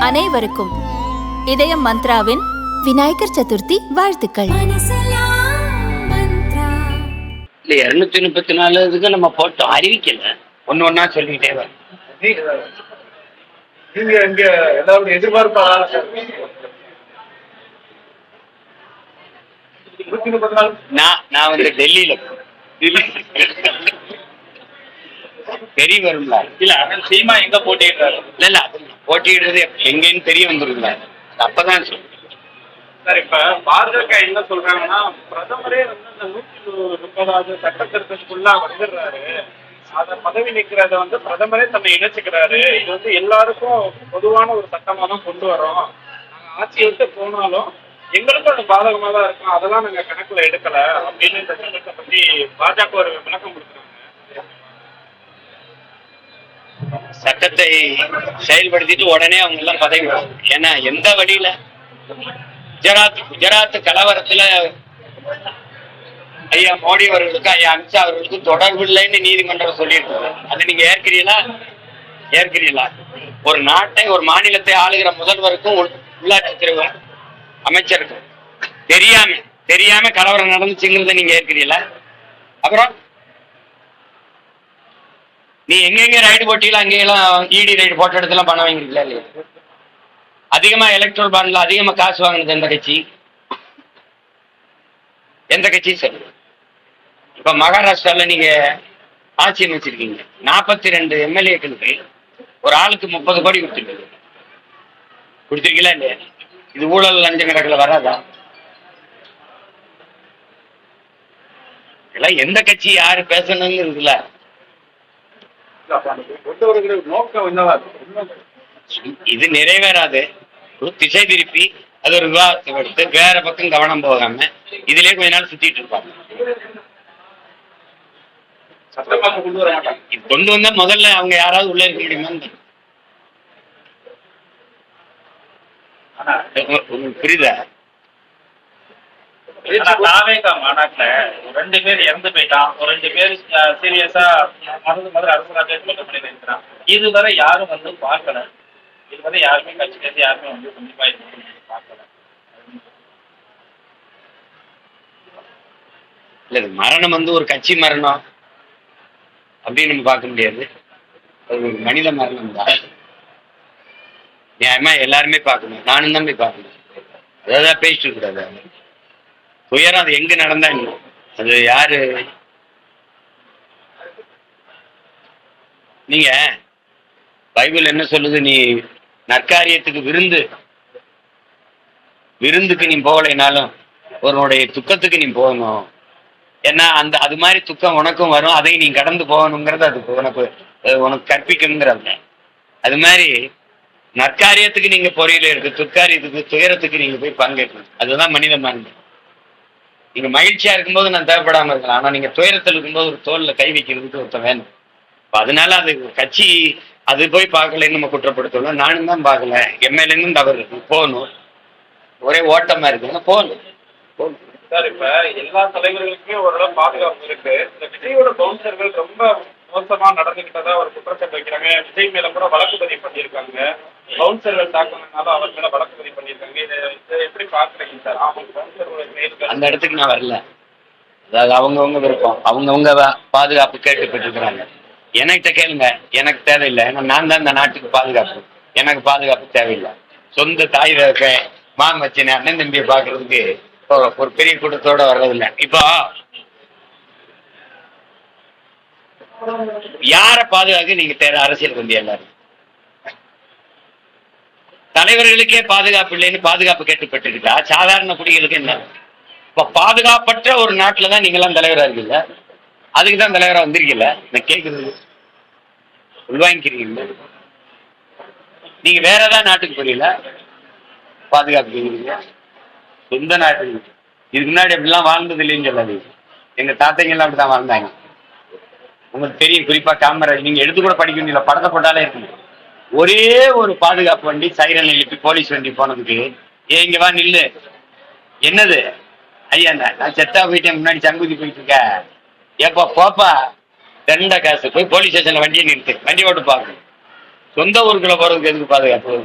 அனைவருக்கும் இதயம் மந்த்ராவின் விநாயகர் சதுர்த்தி வாழ்த்துக்கள். 234 நம்ம போட்டோம், அறிவிக்கல. ஒன்னு ஒன்னா சொல்லிக்கிட்டே வர. நீங்க இங்க எல்லாரும் எதிர்பார்ப்பா? 134 நான் வந்து டெல்லியில தெரிய வரும்ல. இல்ல சீமா எங்க போட்டிடுறாரு? இல்ல போட்டிடுறது எங்கன்னு தெரிய வந்துருங்களா? அப்பதான் சொல்லுங்க சார். இப்ப பாஜக என்ன சொல்றாங்கன்னா, பிரதமரே வந்து இந்த 130வது சட்ட திருத்தத்துக்குள்ள வந்துடுறாரு, அத பதவி நிற்கிறத வந்து பிரதமரே தன்னை இணைச்சுக்கிறாரு. இது வந்து எல்லாருக்கும் பொதுவான ஒரு சட்டமா தான் கொண்டு வரோம். நாங்க ஆட்சி விட்டு போனாலும் எங்களுக்கும் அது பாதகமா தான் இருக்கும், அதெல்லாம் நாங்க கணக்குல எடுக்கல அப்படின்னு இந்த சட்டத்தை பத்தி பாஜக ஒரு விளக்கம் கொடுக்குறாங்க. சட்டத்தை செயல்படுத்திட்டு உடனே அவங்க எல்லாம் பதவி வரும். ஏன்னா எந்த வழியில குஜராத் கலவரத்துல ஐயா மோடி அவர்களுக்கு ஐயா அமித்ஷா அவர்களுக்கு தொடர்பு இல்லைன்னு நீதிமன்றம் சொல்லியிருக்காங்க. அதை நீங்க ஏற்கிறீங்களா? ஒரு நாட்டை, ஒரு மாநிலத்தை ஆளுகிற முதல்வருக்கும் உள்ளாட்சித்துறை அமைச்சருக்கும் தெரியாம கலவரம் நடந்துச்சுங்கிறத நீங்க ஏற்கிறீங்களா? அப்புறம் நீ எங்கெங்க ரைடு போட்டீங்களா அங்கெல்லாம் இடி ரைடு போட்ட இடத்துல பணம் வாங்கிருக்கல இல்லையா? அதிகமா எலக்ட்ரல் பாண்ட்ல அதிகமா காசு வாங்கினது எந்த கட்சி சொல்லு. இப்ப மகாராஷ்டிரால நீங்க ஆட்சி அமைச்சிருக்கீங்க, 42 எம்எல்ஏக்களுக்கு ஒரு ஆளுக்கு 30 கோடி கொடுத்திருக்கீங்களா இல்லையா? இது ஊழல் லஞ்ச கணக்குல வராதா? இதெல்லாம் எந்த கட்சி யாரு பேசணும்னு இருக்குல்ல. இது நிறைவேறாது. திசை திருப்பி அது ஒரு விவாதத்தை கொடுத்து வேற பக்கம் கவனம் போகாம இதுலயே கொஞ்ச நாள் சுத்திட்டு இருப்பாங்க. கொண்டு வந்தா முதல்ல அவங்க யாராவது உள்ள இருக்க முடியுமா? உங்களுக்கு புரியுதா? மாநாட்டுல 2 பேர் இறந்து போயிட்டான், ஒரு 2 பேர் சீரியஸா மருந்து அரசாங்க பண்ணிருக்கிறான். இதுவரை யாரும் வந்து பார்க்கல. இதுவரை யாருமே கட்சி யாருமே வந்து கண்டிப்பா பார்க்கல. இல்ல மரணம் வந்து ஒரு கட்சி மரணம் அப்படின்னு நம்ம பார்க்க முடியாது. அது ஒரு மனித மரணம் தான். நியாயமா எல்லாருமே பார்க்கணும், நானும் தான் போய் பார்க்கணும். அதான் பேசிட்டு கூடாது. துயரம் அது எங்க நடந்தா என்ன, அது யாரு? நீங்க பைபிள் என்ன சொல்லுது? நீ நற்காரியத்துக்கு விருந்துக்கு நீ போகலைனாலும் உன்னுடைய துக்கத்துக்கு நீ போகணும். ஏன்னா அது மாதிரி துக்கம் உனக்கும் வரும், அதை நீ கடந்து போகணுங்கிறது அது உனக்கு கற்பிக்குங்கிறது. அது மாதிரி நற்காரியத்துக்கு நீங்க பொறியில இருக்கு, துக்காரியத்துக்கு துயரத்துக்கு நீங்க போய் பங்கேற்கணும். அதுதான் மனித மரணம். நீங்க மகிழ்ச்சியா இருக்கும்போது நான் தேவைப்படாம இருக்கலாம், ஆனா நீங்க துயரத்தில் இருக்கும்போது ஒரு தோல்ல கை வைக்கிறதுக்கு ஒருத்தன் வேணும். அதனால அது கட்சி அது போய் பார்க்கலன்னு நம்ம குற்றப்படுத்தணும். நானும் தான் பார்க்கல, எம்எல்ஏன்னு தவறு இருக்கு, போகணும். ஒரே ஓட்டமா இருக்குன்னா போகணும். சார், இப்ப எல்லா தலைவர்களுக்குமே ஓரளவு பாதுகாப்பு இருக்கு. இந்த விஜயோட பவுன்சர்கள் ரொம்ப மோசமா நடந்துகிட்டதா ஒரு குற்றச்சாட்டு வைக்கிறாங்க. விஜய் மேல கூட வழக்கு பதிவு பண்ணியிருக்காங்க. பவுன்சர்கள் தாக்குனதுனால அவர் மேல வழக்கு பதிவு பண்ணியிருக்காங்க. இதை எப்படி பாக்குறீங்க சார்? அந்த இடத்துக்கு நான் வரல. அதாவது அவங்கவுங்க விருப்பம், அவங்கவுங்க பாதுகாப்பு கேட்டுப்பட்டு இருக்கிறாங்க. என்கிட்ட கேளுங்க, எனக்கு தேவையில்லை. ஏன்னா நான் தான் இந்த நாட்டுக்கு பாதுகாப்பு. எனக்கு பாதுகாப்பு தேவையில்லை. சொந்த தாய் மான் வச்சேன் அண்ணன் தம்பியை பாக்குறதுக்கு ஒரு பெரிய கூட்டத்தோட வர்றதில்லை. இப்போ யார பாதுகாக்க நீங்க அரசியல் கொண்டு எல்லாரும் தலைவர்களுக்கே பாதுகாப்பு இல்லைன்னு பாதுகாப்பு கேட்டுப்பட்டுக்கிட்டா சாதாரண குடிகளுக்கு என்ன? இப்ப பாதுகாப்பற்ற ஒரு நாட்டுலதான் நீங்க எல்லாம் தலைவரா இருக்கீங்க. அதுக்குதான் தலைவரா வந்திருக்கீங்க. நான் கேக்குறது உள்வாங்கிக்கிறீங்க. நீங்க வேற ஏதாவது நாட்டுக்கு புரியல பாதுகாப்பு கேட்குறீங்க. சொந்த நாட்டு இதுக்கு முன்னாடி அப்படிலாம் வாழ்ந்தது இல்லைன்னு சொல்லாதீங்க. எங்க தாத்தைங்கெல்லாம் அப்படிதான் வாழ்ந்தாங்க. உங்களுக்கு தெரியும், குறிப்பா காமராஜ். நீங்க எடுத்து கூட படிக்க வேண்டிய படத்தை போட்டாலே இருக்கு. ஒரே ஒரு பாதுகாப்பு வண்டி சைரன் எழுப்பி போலீஸ் வண்டி போனதுக்கு இங்க வா நில்லு, என்னது ஐயா நான் செத்தா போயிட்டேன் முன்னாடி சங்குதி போயிட்டு இருக்க, ஏப்பா போப்பா தண்ட காசு போய் போலீஸ் ஸ்டேஷன்ல வண்டியை நிறுத்து, வண்டி ஓட்டு பார்க்கணும். சொந்த ஊருக்குள்ள போறதுக்கு எதுக்கு பாதுகாப்பு?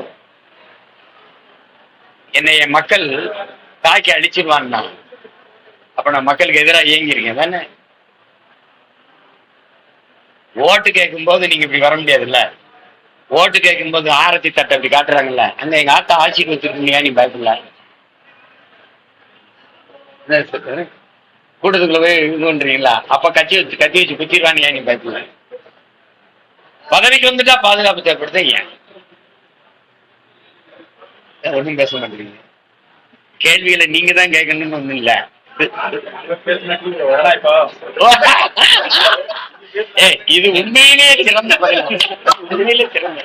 என்னைய மக்கள் தாக்கி அடிச்சிருவான்னா அப்ப நான் மக்களுக்கு எதிராக இயங்கிருக்கேன் தானே. ஓட்டு கேட்கும் போது நீங்க இப்படி வர முடியாதுல்ல. ஓட்டு கேட்கும் போது ஆரத்தி தட்டை அப்படி காட்டுறாங்கல்ல, அங்க எங்க ஆத்தா ஆட்சிக்கு வச்சிருக்கீங்க, நீ பயப்படல. கூட்டத்துக்குள்ள போய் இது பண்றீங்களா, அப்ப கட்சி வச்சு குத்திடுவானியா, நீ பயப்படல. பதவிக்கு வந்துட்டா பாதுகாப்பு தேவைப்படுத்த ஏன் ஒண்ணும் பேச மாட்டேங்கிறீங்க? கேள்விகளை நீங்க தான் கேட்கணும்னு ஒண்ணும் இல்ல. இது உண்மையிலேயே சிறந்த பதில். உண்மையிலே சிறந்த.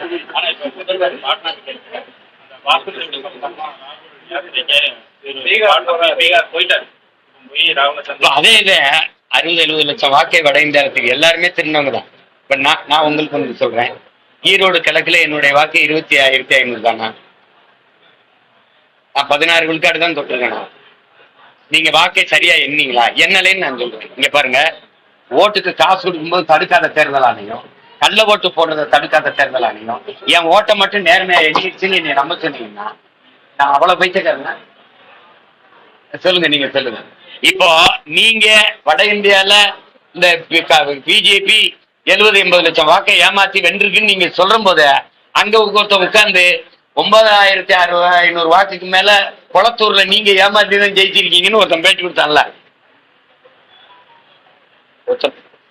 அதே இத 60-70 லட்சம் வாக்கை வட இந்தியாவுக்கு எல்லாருமே திருநவங்க தான். இப்ப நான் உங்களுக்கு வந்து சொல்றேன், ஈரோடு கிழக்குல என்னுடைய வாக்கு 20,500 தானா? நான் 16 விழுக்காடு தான் தொட்டிருக்கேன். நீங்க வாக்கை சரியா எண்ணீங்களா? என்னலேன்னு நான் சொல்றேன். இங்க பாருங்க, ஓட்டுக்கு காசு கொடுக்கும்போது தடுக்காத தேர்தல் ஆணையம், கள்ள ஓட்டு போடுறத தடுக்காத தேர்தல் ஆணையம், என் ஓட்டை மட்டும் நேர்மையா எண்ணிடுச்சுன்னு என்னை நம்ப சொன்னீங்கன்னா நான் அவ்வளவு பைத்தியக்காரனா? சொல்லுங்க, நீங்க சொல்லுங்க. இப்போ நீங்க வட இந்தியால இந்த பிஜேபி 70-80 லட்சம் வாக்கை ஏமாத்தி வென்றிருக்குன்னு நீங்க சொல்லும் போது அங்க ஒருத்தர் உட்கார்ந்து 9,500 வாக்குக்கு மேல குளத்தூர்ல நீங்க ஏமாத்தி தான் ஜெயிச்சிருக்கீங்கன்னு ஒருத்தன் பேட்டி கொடுத்தான்ல.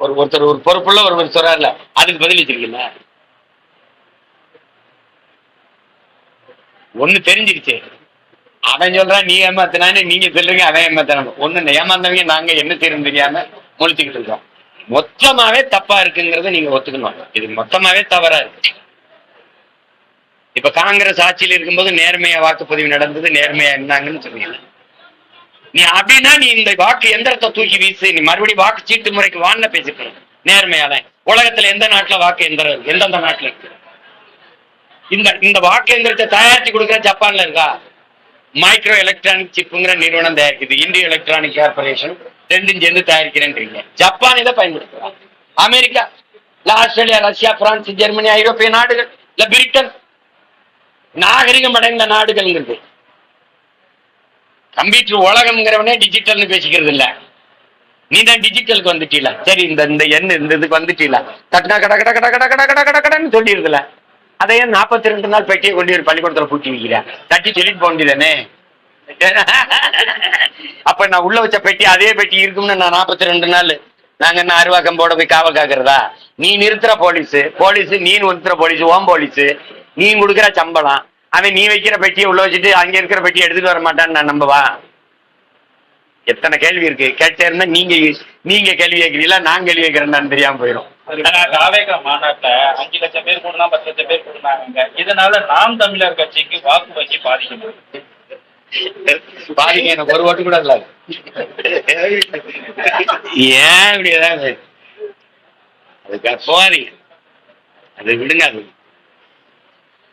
ஒருத்தர் ஒரு பொறுப்புள்ள ஒருவர் சொல்றாருல, அதுக்கு பதில் வச்சிருக்கீங்க. ஒண்ணு தெரிஞ்சிருச்சு, அவன் சொல்றான் நீ ஏமாத்தினான்னு, நீங்க சொல்றீங்க அவன் ஏமாத்தினான். ஒண்ணு ஏமாந்தவங்க நாங்க என்ன செய்யணும் தெரியாம முழிச்சுக்கிட்டு இருக்கோம். மொத்தமாவே தப்பா இருக்குங்கிறத நீங்க ஒத்துக்கணும். இது மொத்தமாவே தவறா இருக்கு. இப்ப காங்கிரஸ் ஆட்சியில் இருக்கும்போது நேர்மையா வாக்குப்பதிவு நடந்தது, நேர்மையா இருந்தாங்கன்னு சொன்னீங்க. நீ அப்படின்னா நீ இந்த வாக்கு எந்திரத்தை தூக்கி வீசு, நீ மறுபடியும் வாக்கு சீட்டு முறைக்கு வான்னு பேசிட்டு நேர்மையால. உலகத்துல எந்த நாட்டுல வாக்கு எந்திரம் இருக்கு? எந்தெந்த நாட்டுல இருக்கு? இந்த வாக்கு எந்திரத்தை தயாரிச்சு கொடுக்குற ஜப்பான்ல இருக்கா? மைக்ரோ எலக்ட்ரானிக் சிப்புங்கிற நிறுவனம் தயாரிக்குது, இந்திய எலக்ட்ரானிக் கார்பரேஷன், ரெண்டும் சேர்ந்து தயாரிக்கிறேன்றீங்க. ஜப்பான் இதை பயன்படுத்துறான். America, Australia, Russia, France, Germany, ஐரோப்பிய நாடுகள், இல்ல பிரிட்டன், நாகரிகம் அடைந்த நாடுகள். கம்ப்யூட்டர் உலகம்ங்கிறவனே டிஜிட்டல்னு பேசிக்கிறது இல்ல. நீ தான் டிஜிட்டலுக்கு வந்துட்டீல. சரி, இந்த எண் இந்த இதுக்கு வந்துட்டீல, கட்டணா கட கட கட கட கட கட கட கடன்னு சொல்லிடுதுல. அதையே 42 நாள் பெட்டியை கொண்டு ஒரு பள்ளிக்கூடத்துல பூட்டி வைக்கிறேன், தட்டி சொல்லிட்டு போக வேண்டியதானே. அப்ப நான் உள்ள வச்ச பெட்டி அதே பெட்டி இருக்கும்னு நான் 42 நாள் நாங்க என்ன அருவாக்கம் போட போய் காவல் காக்குறதா? நீ நிறுத்துற போலீஸ், நீ நிறுத்துற போலீஸ், ஓம் போலீஸ், நீ கொடுக்குற சம்பளம், அவன் நீ வைக்கிற பெட்டியை உள்ள வச்சுட்டு அங்க இருக்கிற பெட்டியை எடுத்துட்டு வர மாட்டான்னு நான் நம்பவா? எத்தனை கேள்வி இருக்கு. கேட்டே இருந்தா நீங்க கேள்வி கேட்கிறீங்களா, நான் கேள்வி கேட்கிறேன்னு தெரியாம போயிடும். மாநாட்டுல 5 லட்சம் பேர் கூடனா 10 லட்சம் பேர் கூடுனாங்க. இதனால நாம் தமிழர் கட்சிக்கு வாக்கு வங்கி பாதிக்க எனக்கு ஒரு ஓட்டு கூட இல்ல. ஏன் இப்படி ஏதாவது அதுக்கு போவாதீங்க, அது விடுங்க. அது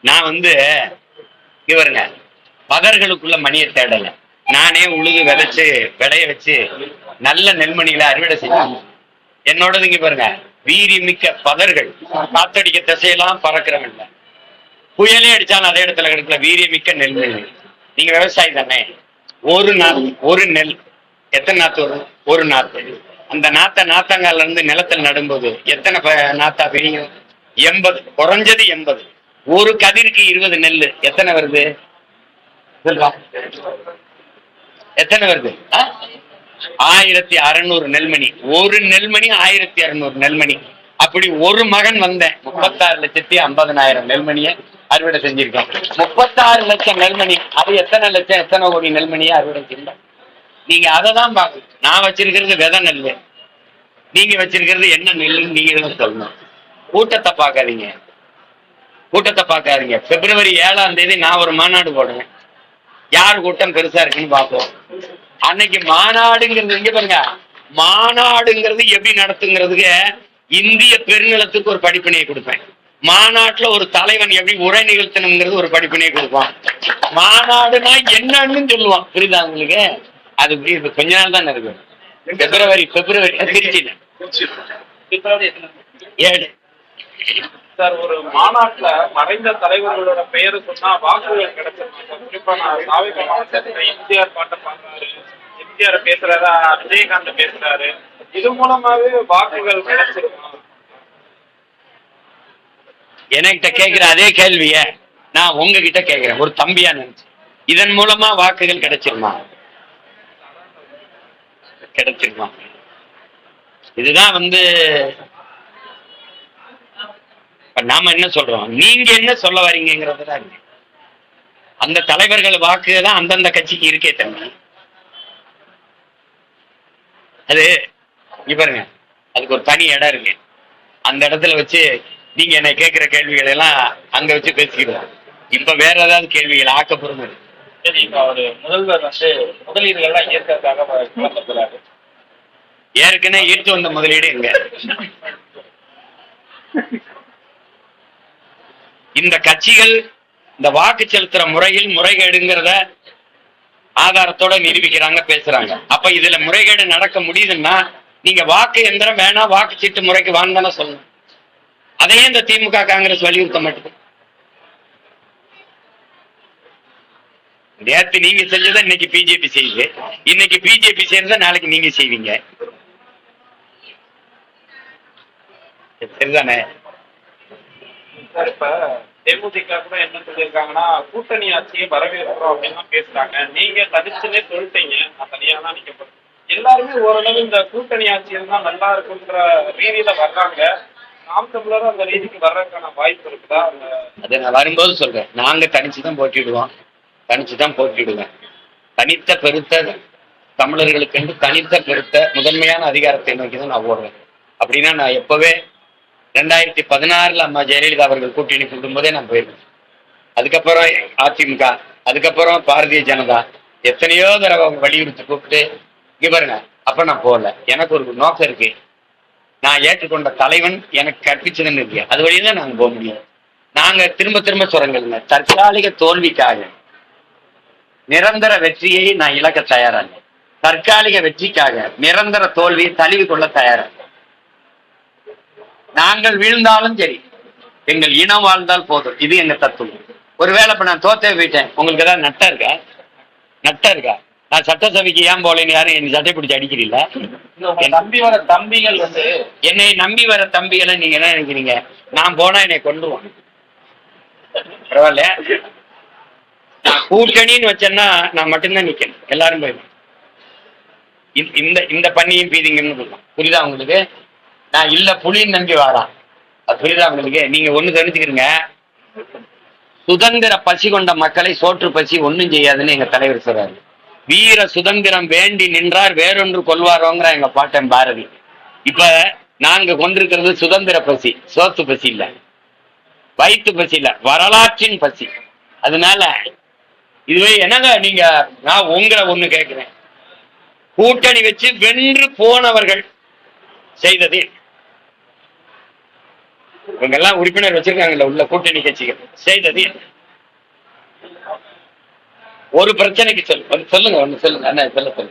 நான் இவருங்க பதர்களுக்குள்ள மணியை தேடல, நானே உழுது விளைய வச்சு நல்ல நெல்மணிகளை அறுவடை செய்யணும். என்னோடது இங்க பாருங்க, வீரி மிக்க பதர்கள், காத்தடிக்க திசையெல்லாம் பறக்கிறவங்க, புயலே அடிச்சாலும் அதே இடத்துல கிடைக்கல வீரிய மிக்க நெல்மணி. நீங்க விவசாயி தானே, ஒரு நெல் எத்தனை நாத்து வரும்? ஒரு நாத்து. அந்த நாத்தங்கால இருந்து நிலத்தில் நடும்போது எத்தனை நாத்தா பிரியும்? 80, குறைஞ்சது 80. ஒரு கதிருக்கு 20 நெல் எத்தனை வருது? எத்தனை வருது? 1600 நெல்மணி. ஒரு நெல்மணி 1600 நெல்மணி. அப்படி ஒரு மகன் 36,50,000 நெல்மணியை அறுவடை செஞ்சிருக்கோம். 36 லட்சம் நெல்மணி, அது எத்தனை லட்சம், எத்தனை கோடி நெல்மணியை அறுவடை செஞ்சோம். நீங்க அதை தான் பார்க்கணும். நான் வச்சிருக்கிறது விதை நெல், நீங்க வச்சிருக்கிறது என்ன நெல்லுன்னு நீங்க தான் சொல்லணும். கூட்டத்தை பார்க்காதீங்க. பிப்ரவரி 7ஆம் தேதி நான் ஒரு மாநாடு போடுவேன். யார் கூட்டம் பெருசா இருக்குன்னு பார்ப்போம். அன்னைக்கு மாநாடுங்கிறது இங்க பாருங்க, மாநாடுங்கிறது எப்படி நடத்துங்கிறதுக்கு இந்திய பெருநிலத்துக்கு ஒரு படிப்பினையை கொடுப்பேன். மாநாட்டுல ஒரு தலைவன் எப்படி உரை நிகழ்த்தணுங்கிறது ஒரு படிப்பினையை கொடுப்பான். மாநாடுனா என்னன்னு சொல்லுவான். புரியுதா உங்களுக்கு? அது கொஞ்ச நாள் தான் இருக்கு. பிப்ரவரி திருச்சியில 7 சார் ஒரு மாநாட்டுல மறைந்த தலைவர்களோட பெயரை சொன்னா வாக்குகள் கிடைச்சிருக்காங்க. குறிப்பா நான் சாவிக மாவட்டத்துல எம்ஜிஆர் பாட்டை பாடுறாரு, எம்ஜிஆர் பேசுறாரா, விஜயகாந்த் பேசுறாரு, இது மூலமாவே வாக்குகள் கிடைச்சிருக்கோம். என்கிட்ட கேட்கிற அதே கேள்விய நான் உங்ககிட்ட கேட்கிறேன், ஒரு தம்பியா நினைச்சு. இதன் மூலமா வாக்குகள் கிடைச்சிருமா? கிடைச்சிருமா? இதுதான் நாம என்ன சொல்றோம், நீங்க என்ன சொல்ல வரீங்கிறதுதான் இருக்கு. அந்த தலைவர்கள் வாக்கு தான் அந்தந்த கட்சிக்கு இருக்கே தம்பி. அது இங்க பாருங்க, அதுக்கு ஒரு தனி இடம் இருக்கு. அந்த இடத்துல வச்சு நீங்க என்ன கேட்கிற கேள்விகள் எல்லாம் அங்க வச்சு பேசிக்கிறோம். இப்ப வேற ஏதாவது கேள்விகள் ஆக்கப்படும். சரி, இப்ப ஒரு முதல்வர் முதலீடுகள்லாம் இயற்கைக்காக வளர்க்கப்படுறாரு. ஏற்கனவே ஈர்த்து வந்த முதலீடு எங்க? இந்த கட்சிகள் இந்த வாக்கு செலுத்துற முறையில் முறைகேடுங்கிறத ஆதாரத்தோட நிரூபிக்கிறாங்க, பேசுறாங்க. அப்ப இதுல முறைகேடு நடக்க முடியுதுன்னா நீங்க வாக்கு எந்திரம் வேணா, வாக்கு சீட்டு முறைக்கு வாங்க சொல்லணும். அதையே இந்த திமுக காங்கிரஸ் வலியுறுத்த மாட்டேங்குது. நேற்று நீங்க செஞ்சதை இன்னைக்கு பிஜேபி செய்யுது, இன்னைக்கு பிஜேபி செய்யறத நாளைக்கு நீங்க செய்வீங்க. சரிதானே? இப்ப தேமுதிக கூட என்ன சொல்லியிருக்காங்கன்னா, கூட்டணி ஆட்சியை வரவேற்கிறோம் அப்படின்னு பேசுறாங்க. நீங்க தனிச்சுன்னே சொல்லிட்டீங்க, நான் தனியா தான் நீங்க எல்லாருமே ஓரளவு இந்த கூட்டணி ஆட்சியில் தான் நல்லா இருக்குன்ற ரீதியில வர்றாங்க. நாம் தமிழரும் அந்த ரீதிக்கு வர்றதுக்கான வாய்ப்பு இருக்குதா? அதை நான் வரும்போது சொல்றேன். நாங்க தனிச்சுதான் போட்டிடுவோம், தனிச்சுதான் போட்டிடுவேன். தனித்த பெருத்த தமிழர்களுக்கு என்று தனித்த பெருத்த முதன்மையான அதிகாரத்தை நோக்கி தான் நான் ஓடுறேன். அப்படின்னா நான் எப்பவே 2016 அம்மா ஜெயலலிதா அவர்கள் கூட்டணி கூட்டும் போதே நான் போயிருக்கேன். அதுக்கப்புறம் அதிமுக, அதுக்கப்புறம் பாரதிய ஜனதா எத்தனையோ தடவை வலியுறுத்தி கூப்பிட்டு இங்க பாருங்க. அப்ப நான் போகல. எனக்கு ஒரு நோக்கம் இருக்கு. நான் ஏற்றுக்கொண்ட தலைவன் எனக்கு கற்பிச்சதுன்னு இருக்கு. அது வழியில தான் நாங்க போக முடியும். நாங்க திரும்ப திரும்ப சொல்றோங்க, தற்காலிக தோல்விக்காக நிரந்தர வெற்றியை நான் இழக்க தயாராக, தற்காலிக வெற்றிக்காக நிரந்தர தோல்வியை தழுவி கொள்ள தயாராக. நாங்கள் வீழ்ந்தாலும் சரி, எங்கள் இனம் வாழ்ந்தால் போதும். இது எங்க தத்துவம். ஒருவேளை இப்ப நான் தோத்தே போயிட்டேன், உங்களுக்கு ஏதாவது நட்டா இருக்கா? நட்டா இருக்கா? நான் சட்டசபைக்கு ஏன் போலேன்னு யாரும் என்னை சட்டை பிடிச்சி அடிக்கிறீங்களா? நம்பி வர தம்பிகள் என்னை நம்பி வர தம்பிகளை நீங்க என்ன நினைக்கிறீங்க? நான் போனா என்னை கொண்டுருவான். பரவாயில்ல, நான் கூட்டணின்னு வச்சேன்னா நான் மட்டும்தான் நிக்கணும், எல்லாரும் போயிடும். இந்த பண்ணியும் பீதிங்கன்னு சொல்லலாம். புரியுதா உங்களுக்கு? நான் இல்ல புலின்னு நம்பி வாரான். அது புரியுதா உங்களுக்கு? நீங்க ஒண்ணு தெரிஞ்சுக்கிறீங்க, சுதந்திர பசி கொண்ட மக்களை சோற்று பசி ஒண்ணும் செய்யாதுன்னு எங்க தலைவர் சொல்றாரு. வீர சுதந்திரம் வேண்டி நின்றார் வேறொன்று கொள்வாரோங்கிற எங்க பாட்டன் பாரதி. இப்ப நாங்க கொண்டிருக்கிறது சுதந்திர பசி, சோத்து பசி இல்ல, வயிற்று பசி இல்ல, வரலாற்றின் பசி. அதனால இதுவே என்னங்க நீங்க, நான் உங்களை ஒண்ணு கேட்கிறேன், கூட்டணி வச்சு வென்று போனவர்கள் செய்தது, இவங்க எல்லாம் உறுப்பினர் வச்சிருக்காங்கல்ல உள்ள கூட்டணி கட்சிகள் செய்தது ஒரு பிரச்சனைக்கு சொல்லுங்க, ஒண்ணு சொல்லுங்க, என்ன சொல்லுங்க.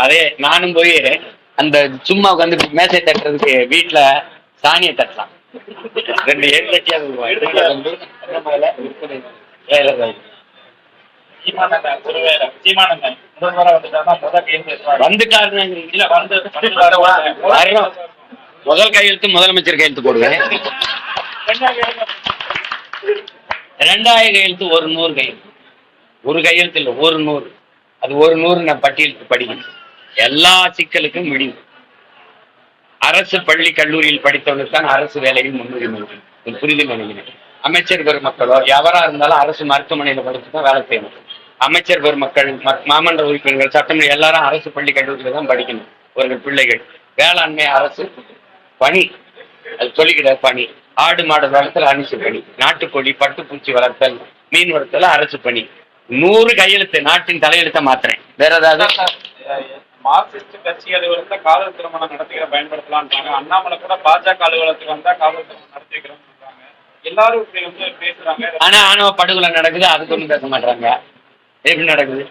அதே நானும் போய் அந்த சும்மா உட்காந்து மேசை தட்டுறதுக்கு வீட்டுல சாணியை தட்டலாம், 2 ஏழு தட்டியாவது முதல் கையெழுத்து முதலமைச்சர் கையெழுத்து போடுவேன், 2வது கையெழுத்து ஒரு 100 கையெழுத்து, ஒரு கையெழுத்து இல்ல, ஒரு 100. அது ஒரு 100 நான் பட்டியலுக்கு படிக்கணும். எல்லா சிக்கலுக்கும் முடிவு. அரசு பள்ளி கல்லூரியில் படித்தவனுக்கு தான் அரசு வேலையில் முன்னுரிமை. புரிதல் நினைக்கிறேன். அமைச்சர் பெருமக்களோ எவரா இருந்தாலும் அரசு மருத்துவமனையில படித்து தான் வேலை செய்யணும். அமைச்சர் பெருமக்கள், மாமன்ற உறுப்பினர்கள், சட்டமன்ற எல்லாரும் அரசு பள்ளி கல்லூரியில தான் படிக்கணும். அவர்கள் பிள்ளைகள் வேளாண்மை அரசு பணி, அது சொல்லிக்கிற பணி. ஆடு மாடு வளர்த்தல் அரசு பணி, நாட்டுக்கோழி பட்டுப்பூச்சி வளர்த்தல் மீன் வளர்த்தல் அரசு பணி. 100 கையெழுத்து, நாட்டின் தலையெழுத்த மாத்திரேன். வேற ஏதாவது? மார்க்சிஸ்ட் கட்சி அலுவலகத்தை காதல் திருமணம் நடத்திக்கிற பயன்படுத்தலாம்ன்றாங்க. அண்ணாமலை கூட பாஜக அலுவலகத்துக்கு வந்தா காதல் திருமணம் நடத்திக்கிறோம் சொல்றாங்க. எல்லாரும் இப்படி பேசுறாங்க. ஆனா ஆணவ படுகொலை நடக்குது, அதுக்கு ஒண்ணும் பேச மாட்டாங்க. எப்படி நடக்குது?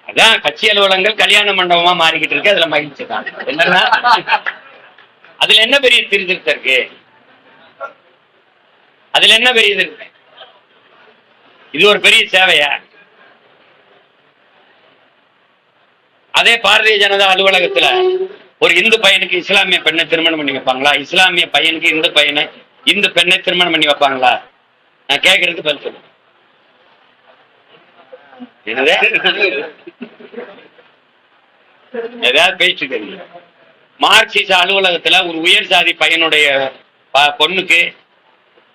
அதான் கட்சி அலுவலகங்கள் கல்யாண மண்டபமா மாறிக்கிட்டு இருக்கு. அதுல மகிழ்ச்சி தான். என்னன்னா அதுல என்ன பெரிய திருத்தம் இருக்கு? அதுல என்ன பெரிய இது இருக்கு? இது ஒரு பெரிய சேவையா? அதே பாரதிய ஜனதா அலுவலகத்துல ஒரு இந்து பையனுக்கு இஸ்லாமிய பெண்ணை திருமணம் பண்ணி வைப்பாங்களா? இஸ்லாமிய பையனுக்கு இந்து பெண்ணை திருமணம் பண்ணி வைப்பாங்களா? நான் கேட்கறதுக்கு பதில் சொல்லு. ஏதாவது பேச்சு தெரியல. மார்க்சிஸ்ட் அலுவலகத்துல ஒரு உயர் சாதி பையனுடைய பொண்ணுக்கு,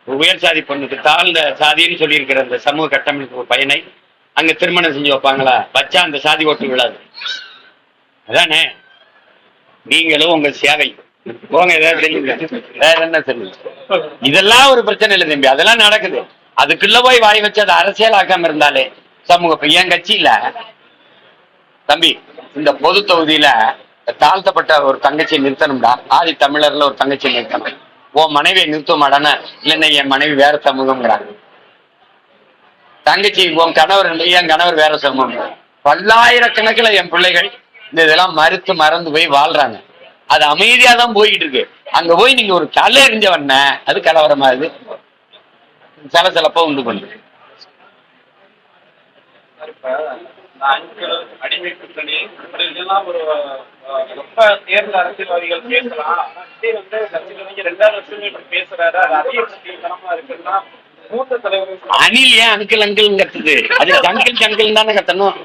உயர் சாதி பொண்ணுக்கு, தாழ்ந்த சாதின்னு சொல்லி இருக்கிற அந்த சமூக கட்டமைப்பு பையனை அங்க திருமணம் செஞ்சு வைப்பாங்களா? வச்சா அந்த சாதி ஓட்டு விழாது. அதானே? நீங்களும் உங்க சேவை போங்க, ஏதாவது சொல்லுங்க. வேற என்ன சொல்லுங்க? இதெல்லாம் ஒரு பிரச்சனை இல்லை தம்பி, அதெல்லாம் நடக்குது. அதுக்குள்ள போய் வாய் வச்சு அதை அரசியல் ஆக்காம இருந்தாலே சமூக. என் கட்சியில தம்பி இந்த பொது தொகுதியில தாழ்த்தப்பட்ட ஒரு தங்கச்சியை நிறுத்தணும்டா. ஆதி தமிழர்ல ஒரு தங்கச்சியை நிறுத்தணும். உன் மனைவியை நிறுத்த மாட்டான? இல்லைன்னா என் மனைவி வேற சமூகம்ங்கிறாங்க. தங்கச்சி உன் கணவர், என் கணவர் வேற சமூகம். பல்லாயிரக்கணக்கில் என் பிள்ளைகள் இந்த இதெல்லாம் மறந்து போய் வாழ்றாங்க. அது அமைதியா தான் போய்கிட்டு இருக்கு. அங்க போய் நீங்க ஒரு கல்ல எறிஞ்சவன அது கலவரமா இது சலசலப்பா உண்டு பண்ணு. அடிமைக்குத்தணி இதெல்லாம் ஒரு ரொம்ப தேர்தல் அரசியல்வாதிகள் பேசலாம். ரெண்டாவது வருஷமே இப்படி பேசுறாரு. அது அதிகமா இருக்குன்னா மூத்த தலைவர்கள் அணில் ஏன் அங்கிள் அங்கிள்ங்கிறது? அது ஜங்கிள் தானே கத்தணும்.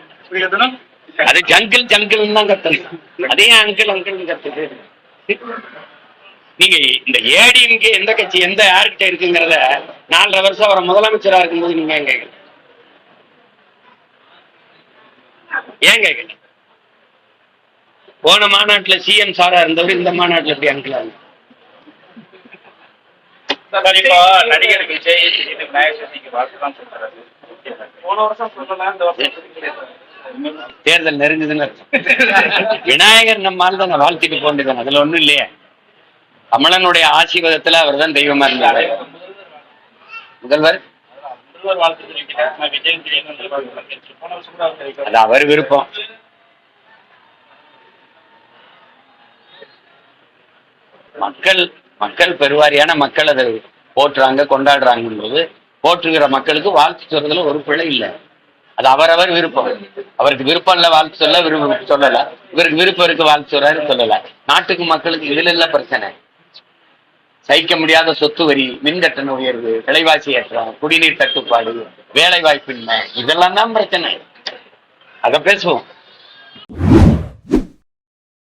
அது ஜங்கிள் தான் கத்தணும். அதே அங்கிள் கத்துது. நீங்க இந்த ஏடிஎம்கே எந்த கட்சி எந்த யாருக்கிட்ட இருக்குங்கிறத 4.5 வருஷம் அவரை முதலமைச்சரா இருக்கும்போது நீங்க ஏன் கேட்கல? ஏன் கேட்கல? போன மாநாட்டுல சிஎம் சாரா இருந்தவர் இந்த மாநாட்டுல எப்படி அங்கிளா? நடிகர் விஜய் விநாயகர் சதுர்த்திக்கு வாழ்த்துதான் சொல்றாரு. போன வருஷம் சொல்லலாம், இந்த வருஷம் தேர்தல் நெருங்குதுன்னு விநாயகர் நம்மால் தான் வாழ்த்திட்டு போண்டிதான். அதுல ஒண்ணும் இல்லையே. கமலனுடைய ஆசீர்வாதத்துல அவர் தான் தெய்வமா இருந்தாரு. முதல்வர் அது அவர் விருப்பம். மக்கள் பெருவாரியான மக்கள் அதை போற்றுறாங்க, கொண்டாடுறாங்க. போற்றுகிற மக்களுக்கு வாழ்த்து சொல்றதுல ஒரு பிழை இல்லை. அது அவரவர் விருப்பம். அவருக்கு விருப்பம் இல்ல வாழ்த்து சொல்ல சொல்லல, இவருக்கு விருப்பம் இருக்கு வாழ்த்து சொல்றாரு சொல்லல. நாட்டுக்கு மக்களுக்கு இதுல இல்ல பிரச்சனை. சகிக்க முடியாத சொத்து வரி, மின்கட்டண உயர்வு, விலைவாசி ஏற்றம், குடிநீர் தட்டுப்பாடு, வேலை வாய்ப்பின்மை, இதெல்லாம் தான் பிரச்சனை. அதை பேசுவோம்.